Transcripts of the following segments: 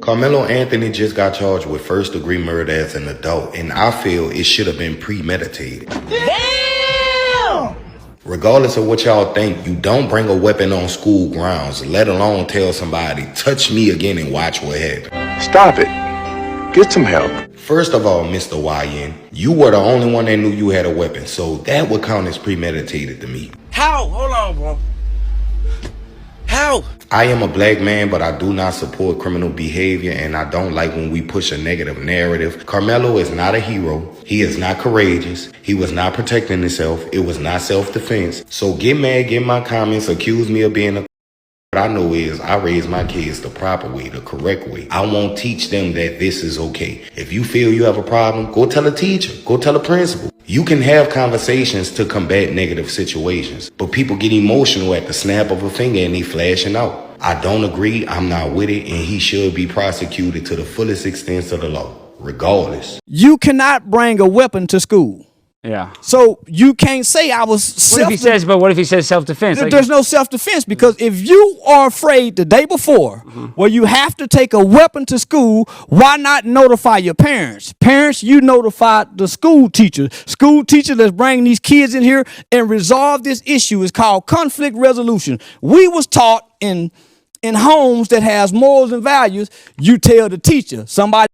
Carmelo Anthony just got charged with first-degree murder as an adult, and I feel it should have been premeditated. Damn! Regardless of what y'all think, you don't bring a weapon on school grounds, let alone tell somebody, touch me again and watch what happens. Stop it. Get some help. First of all, Mr. YN, you were the only one that knew you had a weapon, so that would count as premeditated to me. How? Hold on, bro. How? I am a black man, but I do not support criminal behavior, and I don't like when we push a negative narrative. Karmelo is not a hero. He is not courageous. He was not protecting himself. It was not self-defense. So get mad, get my comments, accuse me of being a... What I know is I raise my kids the proper way, the correct way. I won't teach them that this is okay. If you feel you have a problem, go tell a teacher, go tell a principal. You can have conversations to combat negative situations, but people get emotional at the snap of a finger and they flashing out. I don't agree, I'm not with it, and he should be prosecuted to the fullest extent of the law, regardless. You cannot bring a weapon to school. Yeah. So you can't say I was What if he says self-defense? There's no self-defense, because if you are afraid the day before, where you have to take a weapon to school, why not notify your parents? Parents, you notify the school teacher. School teacher, let's bring these kids in here and resolve this issue. It's called conflict resolution. We was taught in homes that has morals and values, you tell the teacher. Somebody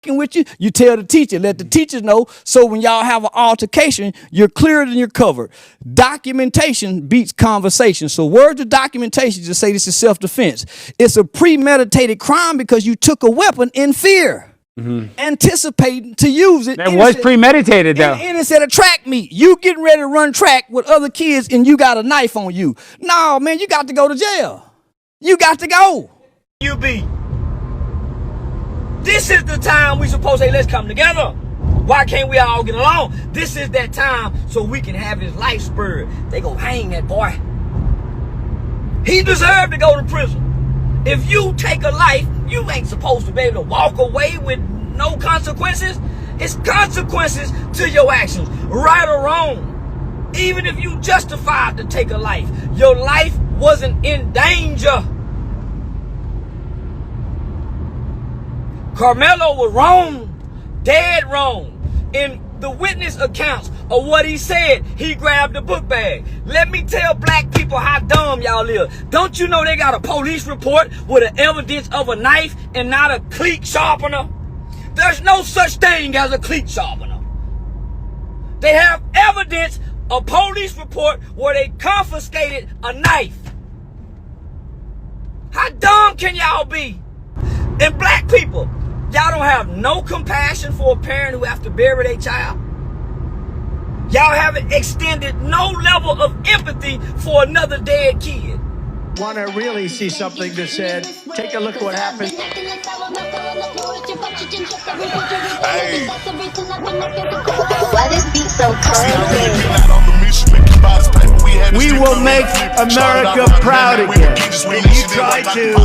with you, you tell the teacher, let the teachers know, so when y'all have an altercation, you're cleared and you're covered. Documentation beats conversation. So where's the documentation to say this is self-defense? It's a premeditated crime because you took a weapon in fear, anticipating to use it. That was premeditated, though. And it's at a track meet. You getting ready to run track with other kids and you got a knife on you. No, man, you got to go to jail. You got to go. You be. This is the time we supposed to say, let's come together. Why can't we all get along? This is that time so we can have his life spurred. They go hang that boy. He deserved to go to prison. If you take a life, you ain't supposed to be able to walk away with no consequences. It's consequences to your actions, right or wrong. Even if you justified to take a life, your life wasn't in danger. Karmelo was wrong, dead wrong. In the witness accounts of what he said, he grabbed the book bag. Let me tell black people how dumb y'all is. Don't you know they got a police report with an evidence of a knife and not a cleat sharpener? There's no such thing as a cleat sharpener. They have evidence, a police report where they confiscated a knife. How dumb can y'all be? And black people, y'all don't have no compassion for a parent who have to bury their child. Y'all haven't extended no level of empathy for another dead kid. Want to really see something that said, take a look at what happened. Hey. Why this beat so crazy? We will make America proud again. And you try to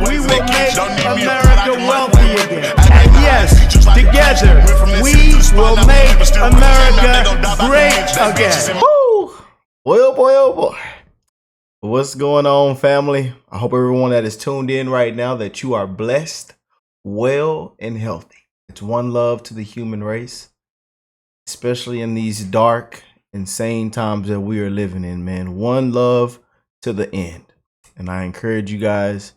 we will make America wealthy again. And yes, together, we will make America great again. Woo! Boy, oh boy, oh boy. What's going on, family? I hope everyone that is tuned in right now that you are blessed, well, and healthy. It's one love to the human race, especially in these dark, insane times that we are living in, man. One love to the end. And I encourage you guys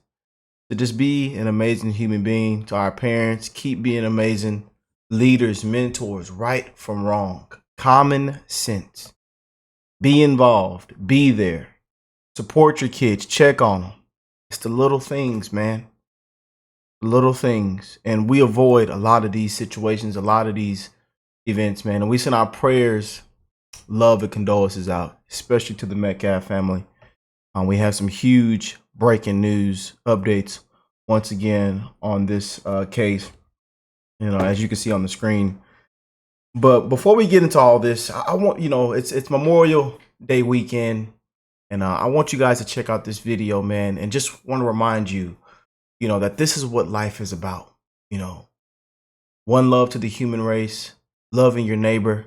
to just be an amazing human being. To our parents, keep being amazing leaders, mentors, right from wrong, common sense. Be involved, be there, support your kids, check on them. It's the little things, man. Little things. And we avoid a lot of these situations, a lot of these events, man. And we send our prayers, love, and condolences out, especially to the Metcalf family. We have some huge breaking news updates once again on this case, as you can see on the screen. But before we get into all this, I want, it's Memorial Day weekend, and I want you guys to check out this video, man, and just want to remind you, that this is what life is about. One love to the human race, loving your neighbor,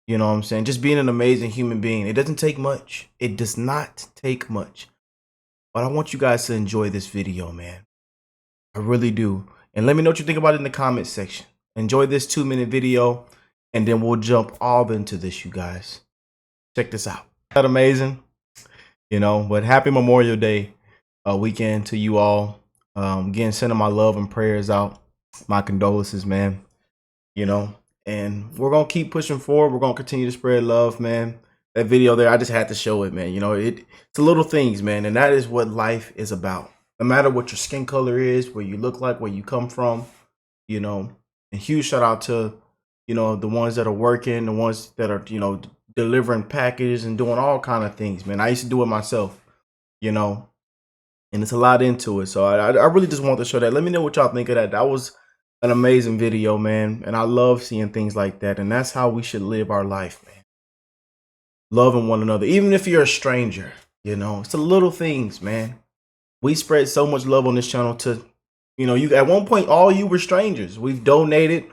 you know what I'm saying? Just being an amazing human being. It doesn't take much. It does not take much. But I want you guys to enjoy this video, man. I really do. And let me know what you think about it in the comment section. Enjoy this 2-minute video, and then we'll jump all into this, you guys. Check this out. Isn't that amazing? You know, but happy Memorial Day weekend to you all. Again, sending my love and prayers out. My condolences, man. You know, and we're going to keep pushing forward. We're going to continue to spread love, man. That video there, I just had to show it, man. You know, it's the little things, man. And that is what life is about. No matter what your skin color is, where you look like, where you come from, you know. And huge shout out to, you know, the ones that are working, the ones that are, you know, delivering packages and doing all kind of things, man. I used to do it myself, you know, and it's a lot into it. So I really just want to show that. Let me know what y'all think of that. That was an amazing video, man. And I love seeing things like that. And that's how we should live our life, man. Loving one another, even if you're a stranger, you know, it's the little things, man. We spread so much love on this channel to, you know, you at one point, all you were strangers. We've donated,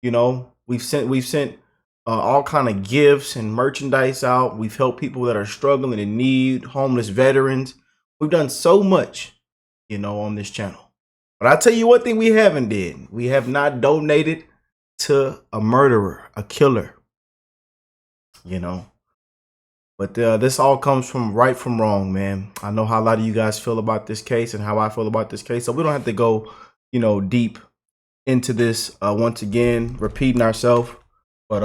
you know, we've sent all kind of gifts and merchandise out. We've helped people that are struggling in need, homeless veterans. We've done so much, you know, on this channel. But I'll tell you one thing we haven't did. We have not donated to a murderer, a killer, you know. But this all comes from right from wrong, man. I know how a lot of you guys feel about this case and how I feel about this case. So we don't have to go, you know, deep into this once again, repeating ourselves. But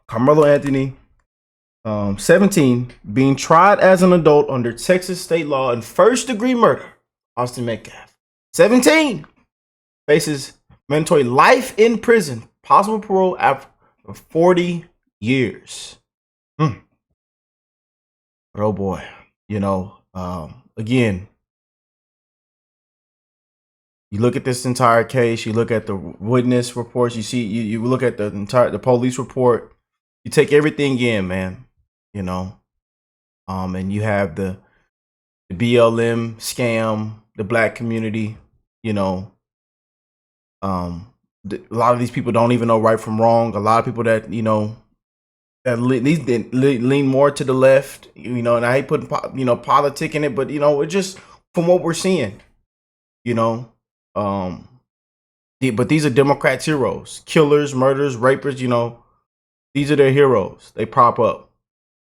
Karmelo Anthony, 17, being tried as an adult under Texas state law in first-degree murder. Austin Metcalf, 17, faces mandatory life in prison, possible parole after 40 years. But oh boy, you know, again, you look at this entire case, you look at the witness reports, you see, you look at the police report, you take everything in, man, you know, and you have the BLM scam, the black community, you know, a lot of these people don't even know right from wrong. A lot of people that, you know, that lean more to the left, you know, and I hate putting, you know, politic in it, but, you know, it's just from what we're seeing, you know, but these are Democrats' heroes, killers, murderers, rapists, you know, these are their heroes. They prop up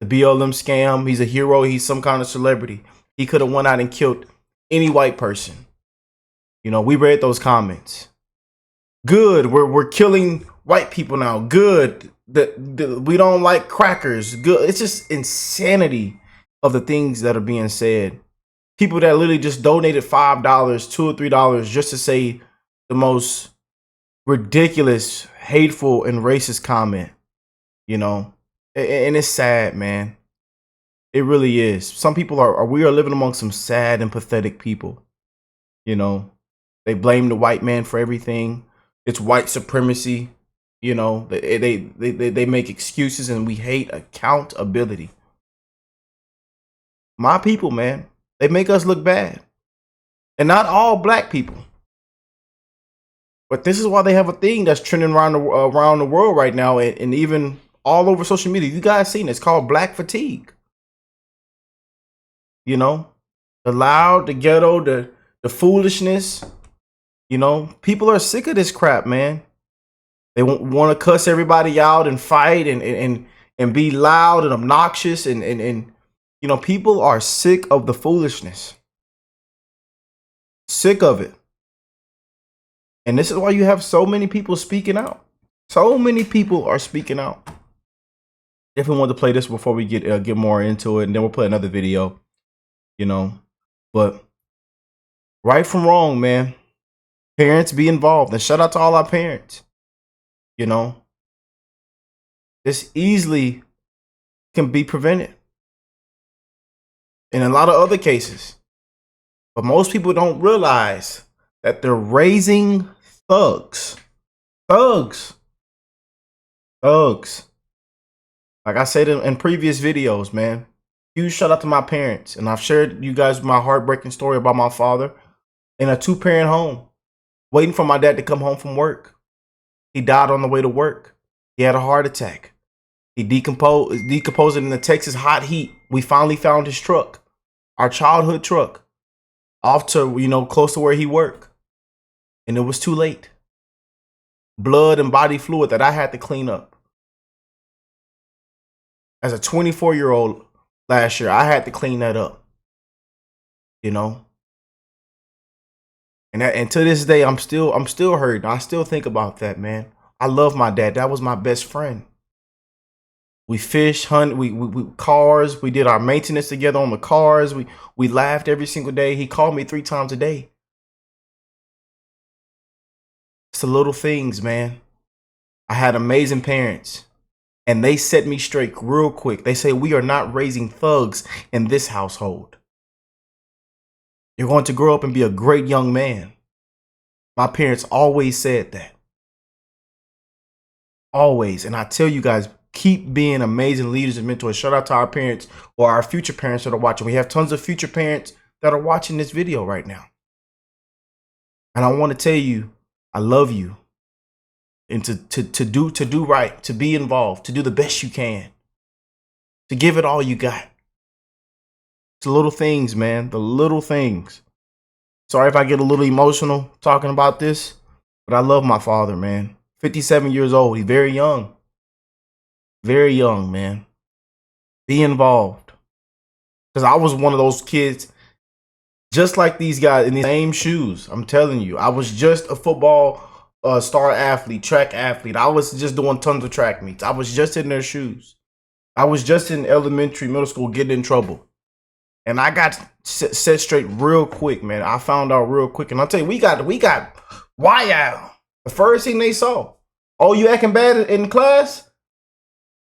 the BLM scam. He's a hero. He's some kind of celebrity. He could have went out and killed any white person. You know, we read those comments. Good. We're killing white people now. Good. We don't like crackers. Good. It's just insanity of the things that are being said. People that literally just donated $5, $2 or $3 just to say the most ridiculous, hateful, and racist comment. You know, and it's sad, man. It really is. Some people we are living among some sad and pathetic people. You know, they blame the white man for everything. It's white supremacy. You know, they make excuses, and we hate accountability. My people, man, they make us look bad. And not all black people. But this is why they have a thing that's trending around the world right now, and even all over social media. You guys seen it. It's called black fatigue. You know, the loud, the ghetto, the foolishness. You know, people are sick of this crap, man. They want to cuss everybody out and fight and be loud and obnoxious. And, you know, people are sick of the foolishness. Sick of it. And this is why you have so many people speaking out. So many people are speaking out. Definitely want to play this before we get more into it. And then we'll play another video, you know. But right from wrong, man. Parents, be involved. And shout out to all our parents. You know, this easily can be prevented in a lot of other cases. But most people don't realize that they're raising thugs. Thugs. Thugs. Like I said in previous videos, man, huge shout out to my parents. And I've shared you guys my heartbreaking story about my father in a 2-parent home, waiting for my dad to come home from work. He died on the way to work. He had a heart attack. He decomposed in the Texas hot heat. We finally found his truck. our childhood truck off to, close to where he worked. And it was too late. Blood and body fluid that I had to clean up. As a 24-year-old last year, I had to clean that up. And to this day, I'm still hurting. I still think about that, man. I love my dad. That was my best friend. We fished, hunt, we cars. We did our maintenance together on the cars. We laughed every single day. He called me 3 times a day. It's the little things, man. I had amazing parents, and they set me straight real quick. They say, we are not raising thugs in this household. You're going to grow up and be a great young man. My parents always said that. Always. And I tell you guys, keep being amazing leaders and mentors. Shout out to our parents or our future parents that are watching. We have tons of future parents that are watching this video right now. And I want to tell you, I love you. And to do right, to be involved, to do the best you can, to give it all you got. It's the little things, man. The little things. Sorry if I get a little emotional talking about this, but I love my father, man. 57 years old. He's very young. Very young, man. Be involved. Because I was one of those kids, just like these guys, in the same shoes. I'm telling you, I was just a football star athlete, track athlete. I was just doing tons of track meets. I was just in their shoes. I was just in elementary, middle school, getting in trouble. And I got set straight real quick, man. I found out real quick. And I'll tell you, we got why out. The first thing they saw, oh, you acting bad in class?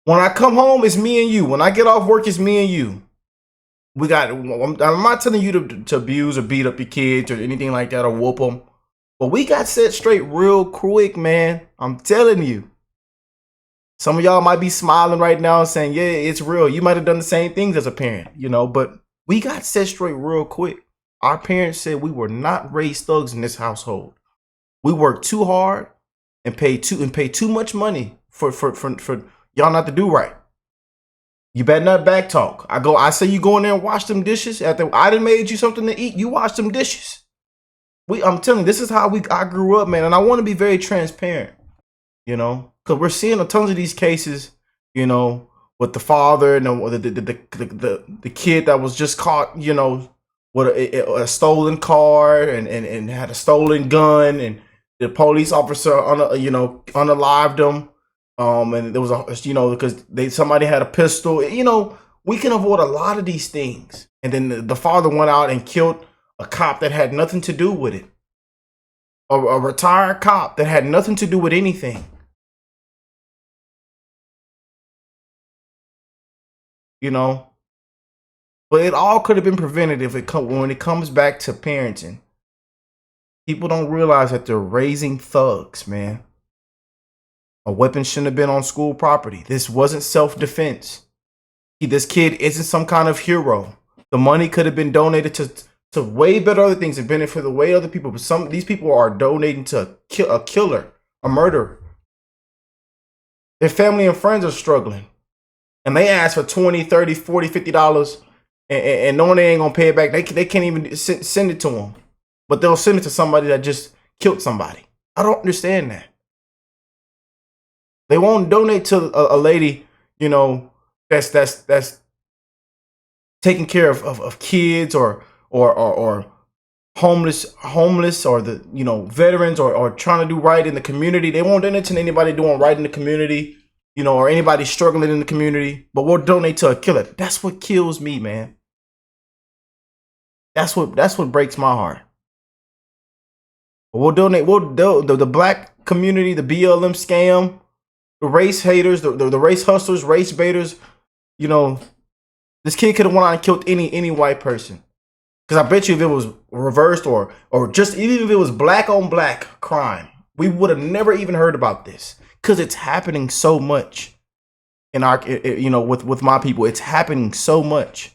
When I come home, it's me and you. When I get off work, it's me and you. I'm not telling you to abuse or beat up your kids or anything like that or whoop them. But we got set straight real quick, man. I'm telling you. Some of y'all might be smiling right now and saying, yeah, it's real. You might have done the same things as a parent, but we got set straight real quick. Our parents said we were not raised thugs in this household. We worked too hard and paid too much money for y'all not to do right. You better not back talk. I say you go in there and wash them dishes. After I done made you something to eat, you wash them dishes. I'm telling you, this is how I grew up, man. And I want to be very transparent, because we're seeing tons of these cases, with the father and the kid that was just caught, with a stolen car and had a stolen gun, and the police officer unalived him. And there was because somebody had a pistol. We can avoid a lot of these things. And then the father went out and killed a cop that had nothing to do with it. A retired cop that had nothing to do with anything. But it all could have been prevented when it comes back to parenting. People don't realize that they're raising thugs, man. A weapon shouldn't have been on school property. This wasn't self-defense. This kid isn't some kind of hero. The money could have been donated to way better other things and benefit the way other people. But these people are donating to a killer, a murderer. Their family and friends are struggling. And they ask for $20, $30, $40, $50 and knowing they ain't going to pay it back. They can't even send it to them. But they'll send it to somebody that just killed somebody. I don't understand that. They won't donate to a lady, that's taking care of kids or homeless or the veterans or trying to do right in the community. They won't donate to anybody doing right in the community, or anybody struggling in the community. But we'll donate to a killer. That's what kills me, man. That's what breaks my heart. But we'll donate. The black community, the BLM scam, the race haters, the race hustlers, race baiters. This kid could have went out and killed any white person. Because I bet you if it was reversed or just even if it was black on black crime, we would have never even heard about this. Because it's happening so much in our, with my people. It's happening so much.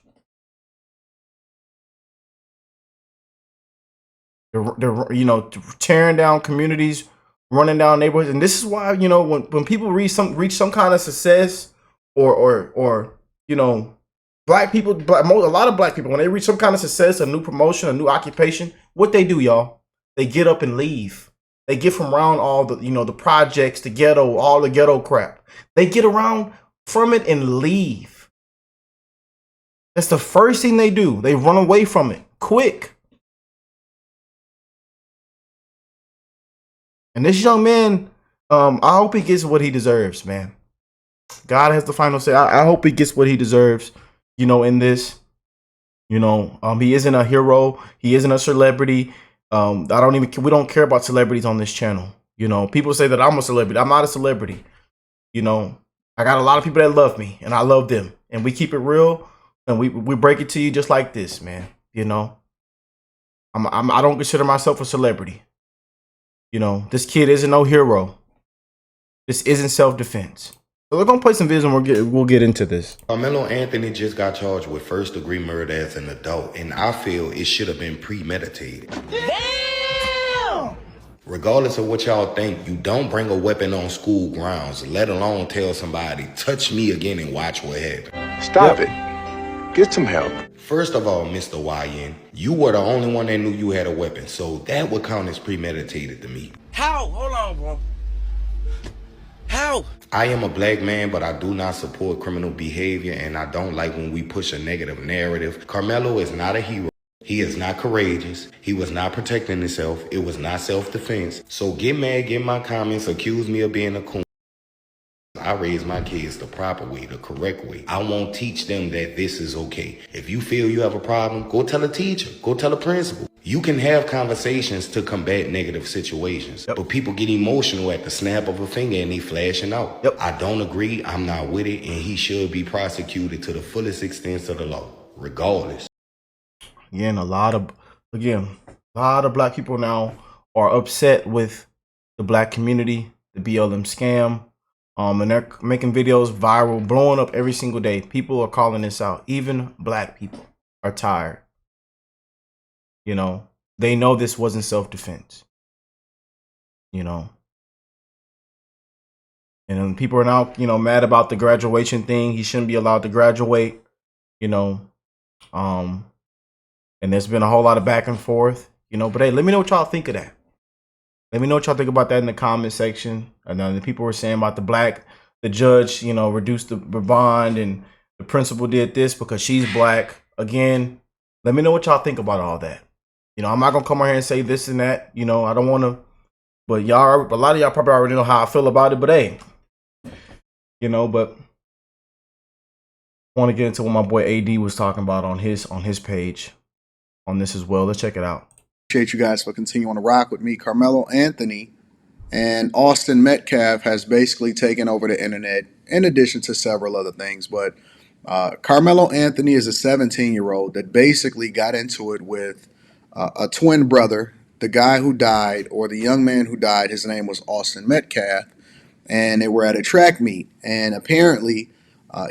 They're tearing down communities, running down neighborhoods. And this is why, when people reach some kind of success or Black people, a lot of black people, when they reach some kind of success, a new promotion, a new occupation, what they do, y'all? They get up and leave. They get from around all the, the projects, the ghetto, all the ghetto crap. They get around from it and leave. That's the first thing they do. They run away from it quick. And this young man, I hope he gets what he deserves, man. God has the final say. I hope he gets what he deserves, in this. He isn't a hero. He isn't a celebrity. We don't care about celebrities on this channel. People say that I'm a celebrity. I'm not a celebrity. I got a lot of people that love me, and I love them. And we keep it real, and we break it to you just like this, man. I don't consider myself a celebrity. This kid isn't no hero. This isn't self-defense. So we're gonna play some videos and we'll get into this. Karmelo Anthony just got charged with first-degree murder as an adult, and I feel it should have been premeditated. Damn! Regardless of what y'all think, you don't bring a weapon on school grounds, let alone tell somebody, touch me again and watch what happens. Stop it. Get some help. First of all, Mr. YN, you were the only one that knew you had a weapon, so that would count as premeditated to me. How? Hold on, bro. How? I am a black man, but I do not support criminal behavior, and I don't like when we push a negative narrative. Karmelo is not a hero. He is not courageous. He was not protecting himself. It was not self-defense. So get mad, get my comments, accuse me of being a coon. I raise my kids the proper way, the correct way. I won't teach them that this is okay. If you feel you have a problem, go tell a teacher, go tell a principal. You can have conversations to combat negative situations, but people get emotional at the snap of a finger and they flashing out. I don't agree, I'm not with it, and he should be prosecuted to the fullest extent of the law, regardless. Again, a lot of black people now are upset with the black community, the BLM scam. And they're making videos viral, blowing up every single day. People are calling this out. Even black people are tired. They know this wasn't self-defense. And then people are now, mad about the graduation thing. He shouldn't be allowed to graduate. And there's been a whole lot of back and forth. But hey, let me know what y'all think of that. Let me know what y'all think about that in the comment section. And then the people were saying about the judge, reduced the bond, and the principal did this because she's black. Again, let me know what y'all think about all that. I'm not gonna come out here and say this and that. I don't want to, but a lot of y'all probably already know how I feel about it. But hey, but I want to get into what my boy AD was talking about on his page on this as well. Let's check it out. Appreciate you guys for continuing to rock with me. Carmelo Anthony and Austin Metcalf has basically taken over the internet, in addition to several other things. But Carmelo Anthony is a 17-year-old that basically got into it with a twin brother. The guy who died, or the young man who died, his name was Austin Metcalf, and they were at a track meet. And apparently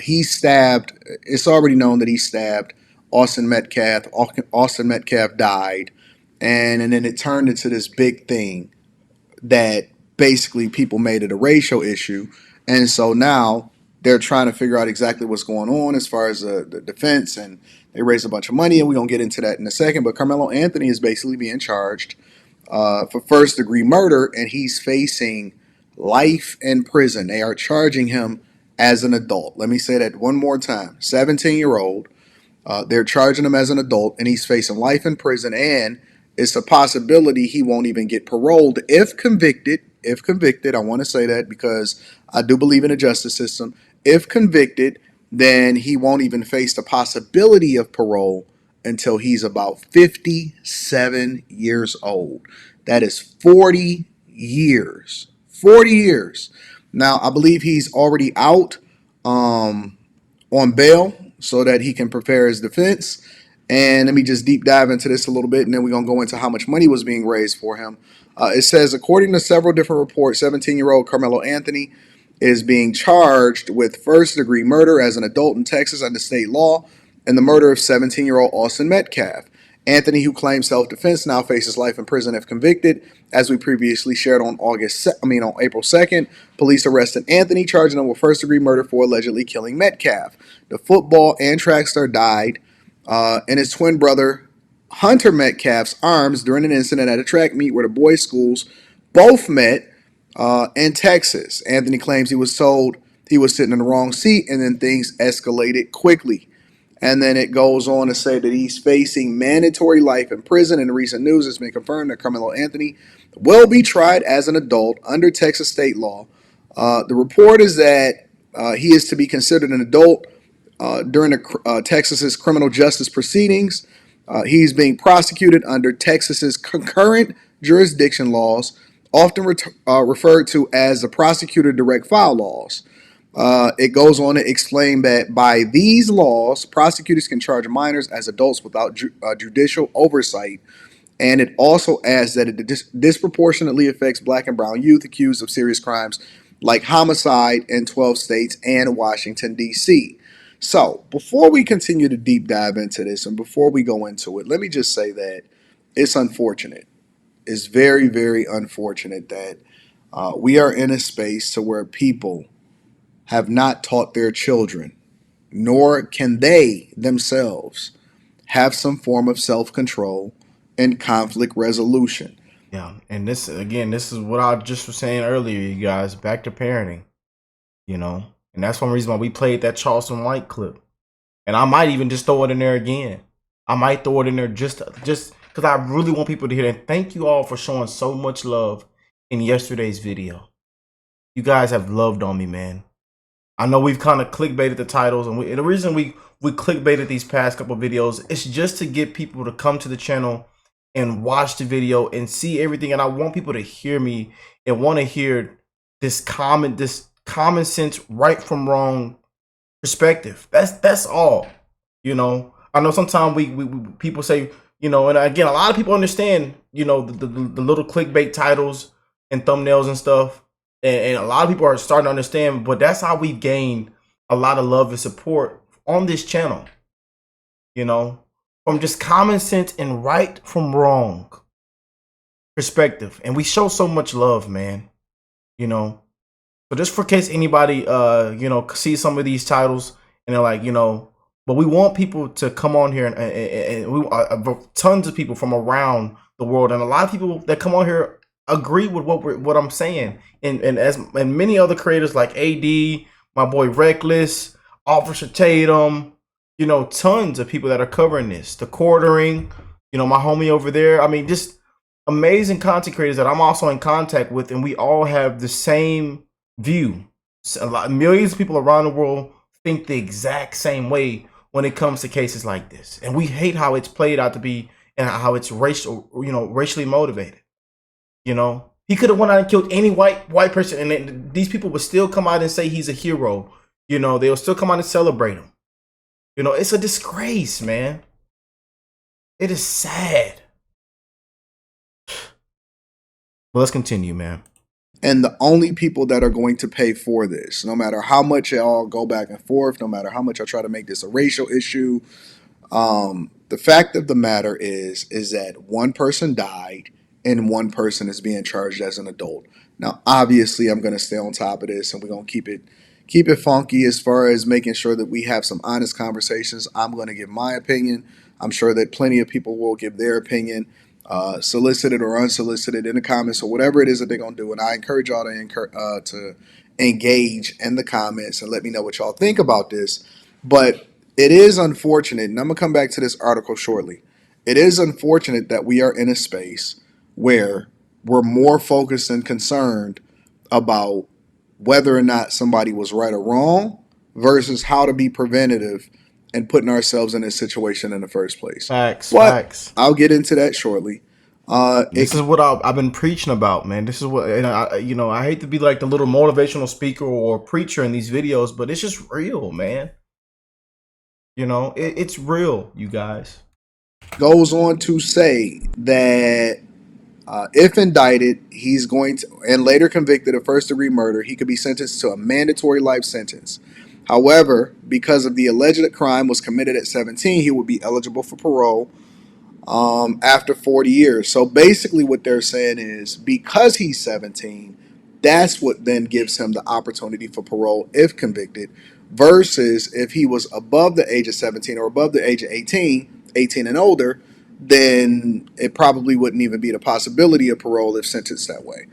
he stabbed, it's already known that he stabbed Austin Metcalf. Austin Metcalf died. And then it turned into this big thing that basically people made it a racial issue. And so now they're trying to figure out exactly what's going on as far as the defense, and they raised a bunch of money, and we're going to get into that in a second. But Carmelo Anthony is basically being charged for first-degree murder, and he's facing life in prison. They are charging him as an adult. Let me say that one more time. 17-year-old. They're charging him as an adult, and he's facing life in prison, and it's a possibility he won't even get paroled if convicted. If convicted, I want to say that because I do believe in the justice system. If convicted, then he won't even face the possibility of parole until he's about 57 years old. That is 40 years. 40 years. Now, I believe he's already out on bail so that he can prepare his defense. And let me just deep dive into this a little bit, and then we're going to go into how much money was being raised for him. It says, according to several different reports, 17-year-old Carmelo Anthony is being charged with first-degree murder as an adult in Texas under state law and the murder of 17-year-old Austin Metcalf. Anthony, who claimed self-defense, now faces life in prison if convicted. As we previously shared on April 2nd, police arrested Anthony, charging him with first-degree murder for allegedly killing Metcalf. The football and track star died in his twin brother Hunter Metcalf's arms during an incident at a track meet where the boys' schools both met in Texas. Anthony claims he was told he was sitting in the wrong seat, and then things escalated quickly. And then it goes on to say that he's facing mandatory life in prison. In recent news, it's been confirmed that Karmelo Anthony will be tried as an adult under Texas state law. The report is that he is to be considered an adult during Texas's criminal justice proceedings. He's being prosecuted under Texas's concurrent jurisdiction laws, often referred to as the prosecutor direct file laws. It goes on to explain that by these laws, prosecutors can charge minors as adults without judicial oversight. And it also adds that it disproportionately affects black and brown youth accused of serious crimes like homicide in 12 states and Washington, D.C. So before we continue to deep dive into this and before we go into it, let me just say that it's unfortunate. It's very, very unfortunate that we are in a space to where people have not taught their children, nor can they themselves have some form of self-control and conflict resolution. Yeah, and this is what I just was saying earlier, you guys. Back to parenting, and that's one reason why we played that Charleston White clip. And I might even just throw it in there again. I might throw it in there just because I really want people to hear it. And thank you all for showing so much love in yesterday's video. You guys have loved on me, man. I know we've kind of clickbaited the titles, and the reason we clickbaited these past couple of videos is just to get people to come to the channel and watch the video and see everything. And I want people to hear me and want to hear this common sense, right from wrong perspective. That's all. I know sometimes we people say, and again, a lot of people understand, the little clickbait titles and thumbnails and stuff. And a lot of people are starting to understand, but that's how we gain a lot of love and support on this channel. From just common sense and right from wrong perspective. And we show so much love, man. So just for case anybody, see some of these titles and they're like, but we want people to come on here and we tons of people from around the world, and a lot of people that come on here agree with what I'm saying, and many other creators like AD, my boy Reckless, Officer Tatum, tons of people that are covering this. The Quartering, my homie over there. I mean, just amazing content creators that I'm also in contact with, and we all have the same view. Millions of people around the world think the exact same way when it comes to cases like this, and we hate how it's played out to be and how it's racially motivated. He could have went out and killed any white person, and these people would still come out and say he's a hero. They'll still come out and celebrate him. It's a disgrace, man. It is sad. Well, let's continue, man. And the only people that are going to pay for this, no matter how much y'all go back and forth, no matter how much I try to make this a racial issue, the fact of the matter is that one person died and one person is being charged as an adult. Now, obviously, I'm going to stay on top of this, and we're going to keep it funky as far as making sure that we have some honest conversations. I'm going to give my opinion. I'm sure that plenty of people will give their opinion, solicited or unsolicited, in the comments or whatever it is that they're going to do. And I encourage y'all to engage in the comments and let me know what y'all think about this. But it is unfortunate, and I'm going to come back to this article shortly. It is unfortunate that we are in a space where we're more focused and concerned about whether or not somebody was right or wrong versus how to be preventative and putting ourselves in this situation in the first place. Facts. I'll get into that shortly. This is what I've been preaching about, man. This is what, and I hate to be like the little motivational speaker or preacher in these videos, but it's just real, man. It's real, you guys. Goes on to say that if indicted, he's going to, and later convicted of first-degree murder, he could be sentenced to a mandatory life sentence. However, because of the alleged crime was committed at 17, he would be eligible for parole. after 40 years. So basically what they're saying is because he's 17, that's what then gives him the opportunity for parole if convicted, versus if he was above the age of 17 or above the age of 18 and older, then it probably wouldn't even be the possibility of parole if sentenced that way.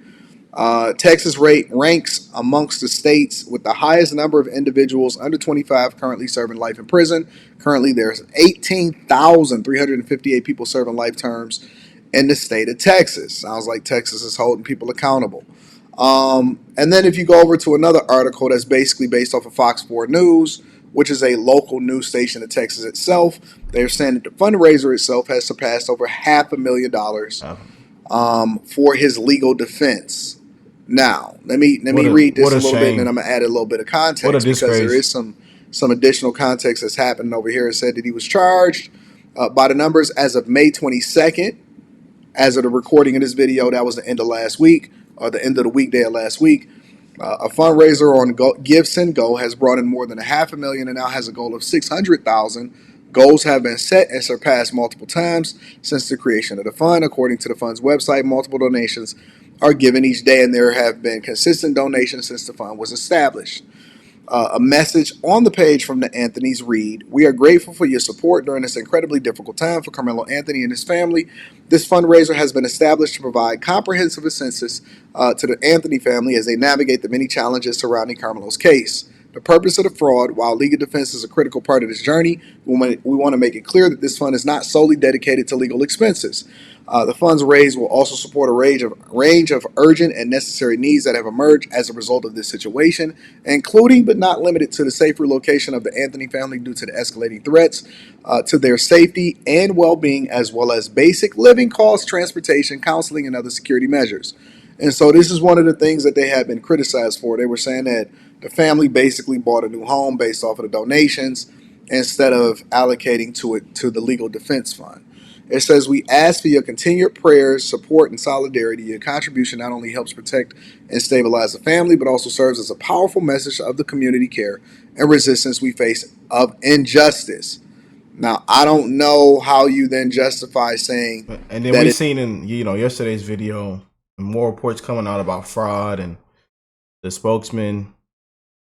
Texas ranks amongst the states with the highest number of individuals under 25 currently serving life in prison. Currently, there's 18,358 people serving life terms in the state of Texas. Sounds like Texas is holding people accountable. And then if you go over to another article that's basically based off of Fox 4 News, which is a local news station in Texas itself, they're saying that the fundraiser itself has surpassed over $500,000 for his legal defense. Now, let me read this a little bit, and then I'm gonna add a little bit of context because there is some additional context that's happening over here. It said that he was charged by the numbers as of May 22nd. As of the recording of this video, that was the end of last week, or the end of the weekday of last week. A fundraiser on Give Send Go has brought in more than $500,000 and now has a goal of $600,000. Goals have been set and surpassed multiple times since the creation of the fund. According to the fund's website, multiple donations are given each day, and there have been consistent donations since the fund was established. A message on the page from the Anthony's read: "We are grateful for your support during this incredibly difficult time for Karmelo Anthony and his family. This fundraiser has been established to provide comprehensive assistance to the Anthony family as they navigate the many challenges surrounding Karmelo's case. The purpose of the fraud, while legal defense is a critical part of this journey, we want to make it clear that this fund is not solely dedicated to legal expenses. The funds raised will also support a range of urgent and necessary needs that have emerged as a result of this situation, including but not limited to the safe relocation of the Anthony family due to the escalating threats to their safety and well-being, as well as basic living costs, transportation, counseling, and other security measures." And so this is one of the things that they have been criticized for. They were saying that the family basically bought a new home based off of the donations instead of allocating to the legal defense fund. It says, "We ask for your continued prayers, support, and solidarity. Your contribution not only helps protect and stabilize the family, but also serves as a powerful message of the community care and resistance we face of injustice." Now, I don't know how you then justify saying And then we seen in yesterday's video more reports coming out about fraud and the spokesman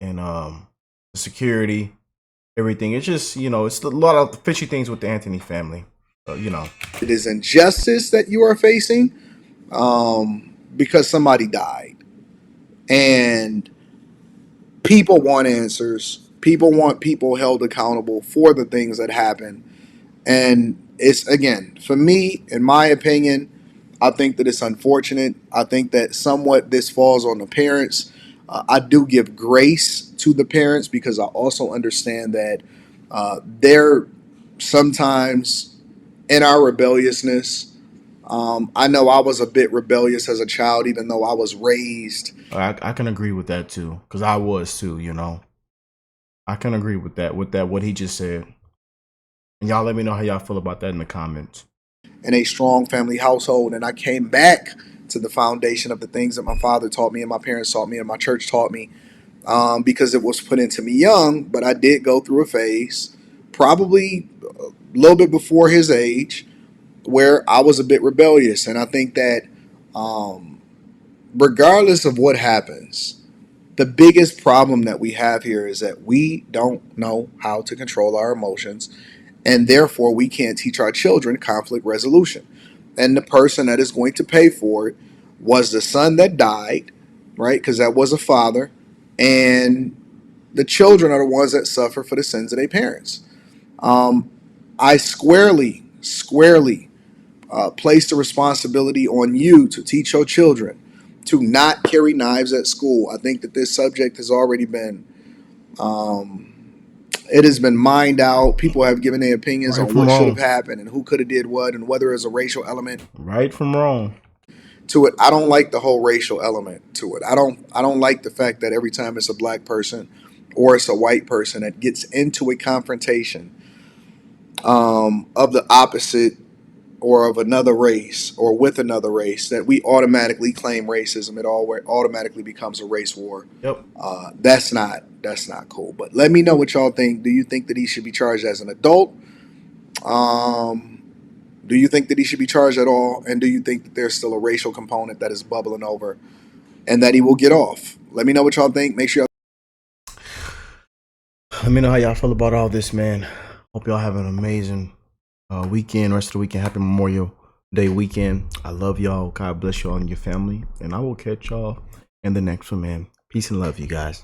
and the security, everything. It's just it's a lot of fishy things with the Anthony family. It is injustice that you are facing because somebody died, and people want answers. People want people held accountable for the things that happen. And it's, again, for me, in my opinion, I think that it's unfortunate. I think that somewhat this falls on the parents. I do give grace to the parents because I also understand that they're sometimes in our rebelliousness. I know I was a bit rebellious as a child, even though I was raised. I can agree with that too, because I was too. I can agree with that. What he just said. And y'all let me know how y'all feel about that in the comments. In a strong family household, and I came back to the foundation of the things that my father taught me and my parents taught me and my church taught me, because it was put into me young. But I did go through a phase, probably a little bit before his age, where I was a bit rebellious. And I think that regardless of what happens, the biggest problem that we have here is that we don't know how to control our emotions, and therefore we can't teach our children conflict resolution. And the person that is going to pay for it was the son that died, right? Because that was a father. And the children are the ones that suffer for the sins of their parents. I squarely place the responsibility on you to teach your children to not carry knives at school. I think that this subject has already been it has been mined out. People have given their opinions on what should have happened and who could have did what and whether it's a racial element. Right from wrong. To it. I don't like the whole racial element to it. I don't like the fact that every time it's a black person or it's a white person that gets into a confrontation of the opposite or of another race or with another race, that we automatically claim racism. It automatically becomes a race war. Yep. That's not cool. But let me know what y'all think. Do you think that he should be charged as an adult? Do you think that he should be charged at all? And do you think that there's still a racial component that is bubbling over and that he will get off? Let me know what y'all think. Make sure Let me know how y'all feel about all this, man. Hope y'all have an amazing weekend, rest of the weekend. Happy Memorial Day weekend. I love y'all. God bless y'all and your family. And I will catch y'all in the next one, man. Peace and love, you guys.